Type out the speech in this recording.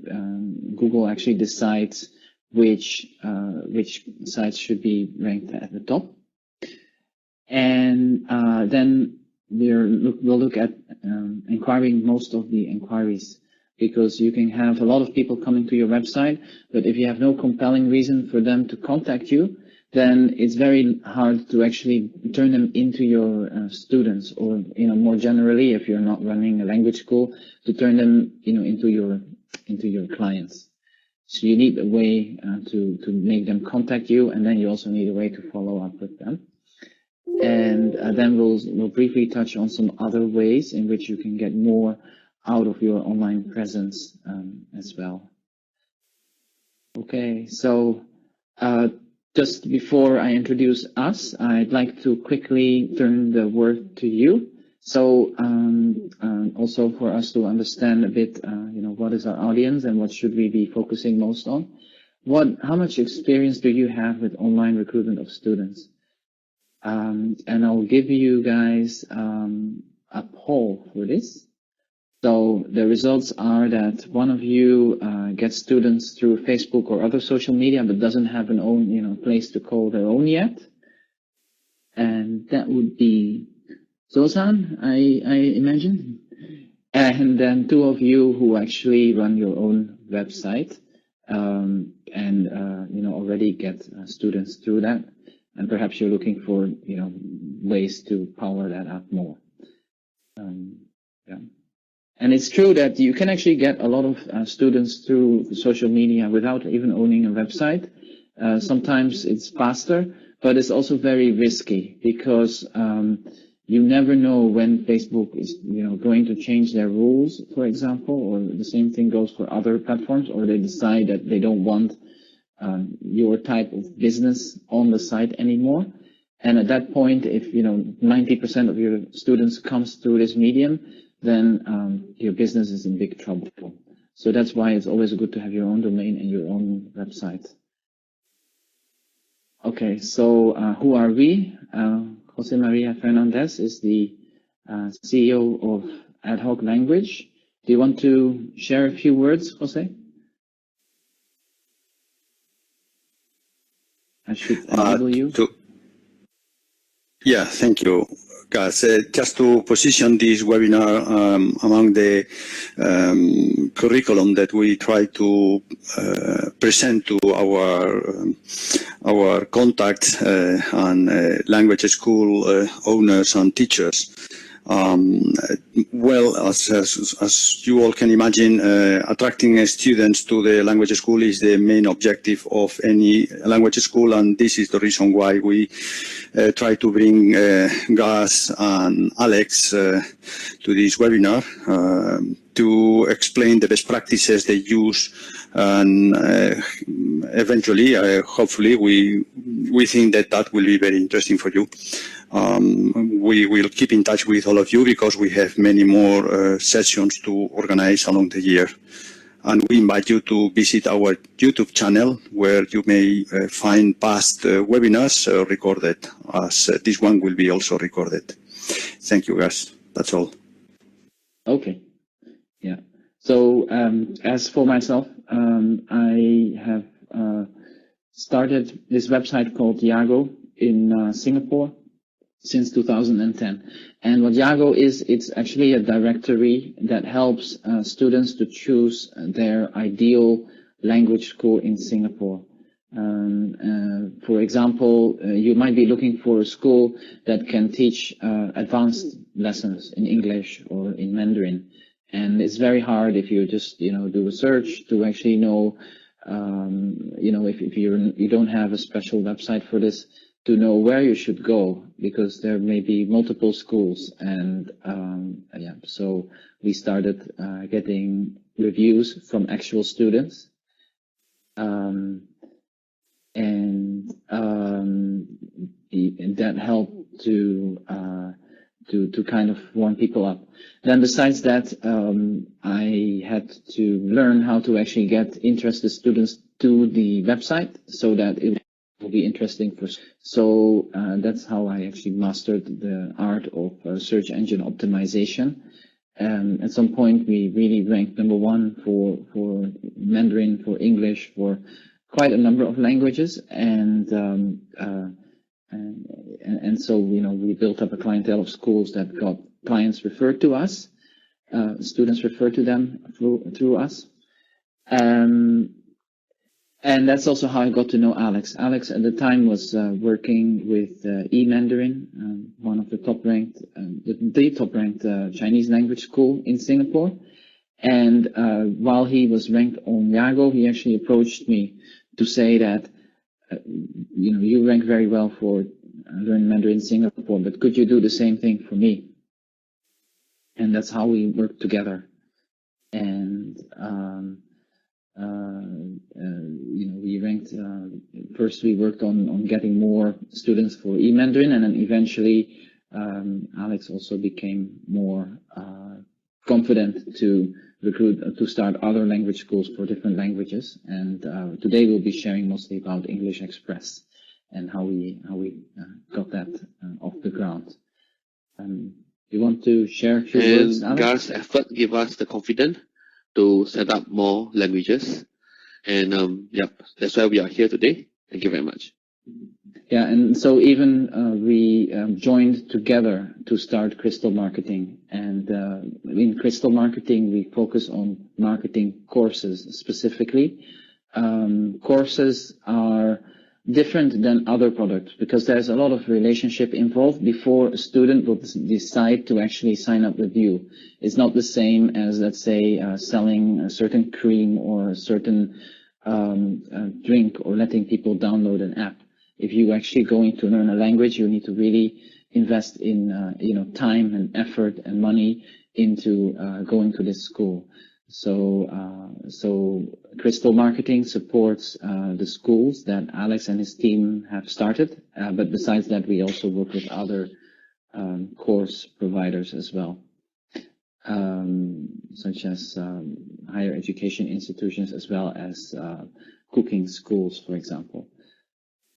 Google actually decides which sites should be ranked at the top. And then we'll look at inquiring most of the inquiries, because you can have a lot of people coming to your website, but if you have no compelling reason for them to contact you, then it's very hard to actually turn them into your students, or more generally, if you're not running a language school, to turn them into your clients. So you need a way to make them contact you, and then you also need a way to follow up with them. And then we'll briefly touch on some other ways in which you can get more out of your online presence as well. Okay, so just before I introduce us, I'd like to quickly turn the word to you. So also for us to understand a bit, what is our audience and what should we be focusing most on? How much experience do you have with online recruitment of students? And I'll give you guys a poll for this. So the results are that one of you gets students through Facebook or other social media, but doesn't have an own, place to call their own yet. And that would be Zozan, I imagine. And then two of you who actually run your own website and already get students through that. And perhaps you're looking for, ways to power that up more. Yeah. And it's true that you can actually get a lot of students through social media without even owning a website. Sometimes it's faster, but it's also very risky, because you never know when Facebook is, going to change their rules, for example, or the same thing goes for other platforms, or they decide that they don't want your type of business on the site anymore. And at that point, if 90% of your students comes through this medium, then your business is in big trouble. So that's why it's always good to have your own domain and your own website. Okay, so who are we? Jose Maria Fernandez is the CEO of Ad Hoc Language. Do you want to share a few words, Jose? I should enable you. Yeah, thank you, guys. Just to position this webinar among the curriculum that we try to present to our contacts and language school owners and teachers. Well, as you all can imagine, attracting students to the language school is the main objective of any language school, and this is the reason why we try to bring Gus and Alex to this webinar to explain the best practices they use, and eventually, hopefully, we think that will be very interesting for you. We will keep in touch with all of you, because we have many more sessions to organize along the year. And we invite you to visit our YouTube channel, where you may find past webinars recorded, as this one will be also recorded. Thank you, guys. That's all. Okay. Yeah. So as for myself, I have started this website called Yago in Singapore since 2010. And what Yago is, it's actually a directory that helps students to choose their ideal language school in Singapore. For example, you might be looking for a school that can teach advanced lessons in English or in Mandarin. And it's very hard if you just, do a search to actually know, if you don't have a special website for this, to know where you should go, because there may be multiple schools. And yeah, so we started getting reviews from actual students. And that helped to kind of warm people up. Then besides that, I had to learn how to actually get interested students to the website so that it will be interesting for. So that's how I actually mastered the art of search engine optimization. At some point, we really ranked #1 for Mandarin, for English, for quite a number of languages, and so we built up a clientele of schools that got clients referred to us, students referred to them through us. And that's also how I got to know Alex. Alex at the time was working with eMandarin, one of the top-ranked, the top-ranked Chinese language school in Singapore. And while he was ranked on Yago, he actually approached me to say that, you rank very well for Learn Mandarin in Singapore, but could you do the same thing for me? And that's how we worked together. And we ranked, first we worked on getting more students for eMandarin, and then eventually Alex also became more confident to recruit, to start other language schools for different languages. And today we'll be sharing mostly about English Express and how we got that off the ground. You want to share a few words, Alex? Gar's effort gave us the confidence to set up more languages. And that's why we are here today. Thank you very much. Yeah, and so even we joined together to start Crystal Marketing. And in Crystal Marketing, we focus on marketing courses specifically. Courses are different than other products because there's a lot of relationship involved before a student will decide to actually sign up with you. It's not the same as, let's say, selling a certain cream or a certain drink or letting people download an app. If you're actually going to learn a language, you need to really invest in time and effort and money into going to this school. So Crystal Marketing supports the schools that Alex and his team have started, but besides that, we also work with other course providers as well, such as higher education institutions as well as cooking schools, for example.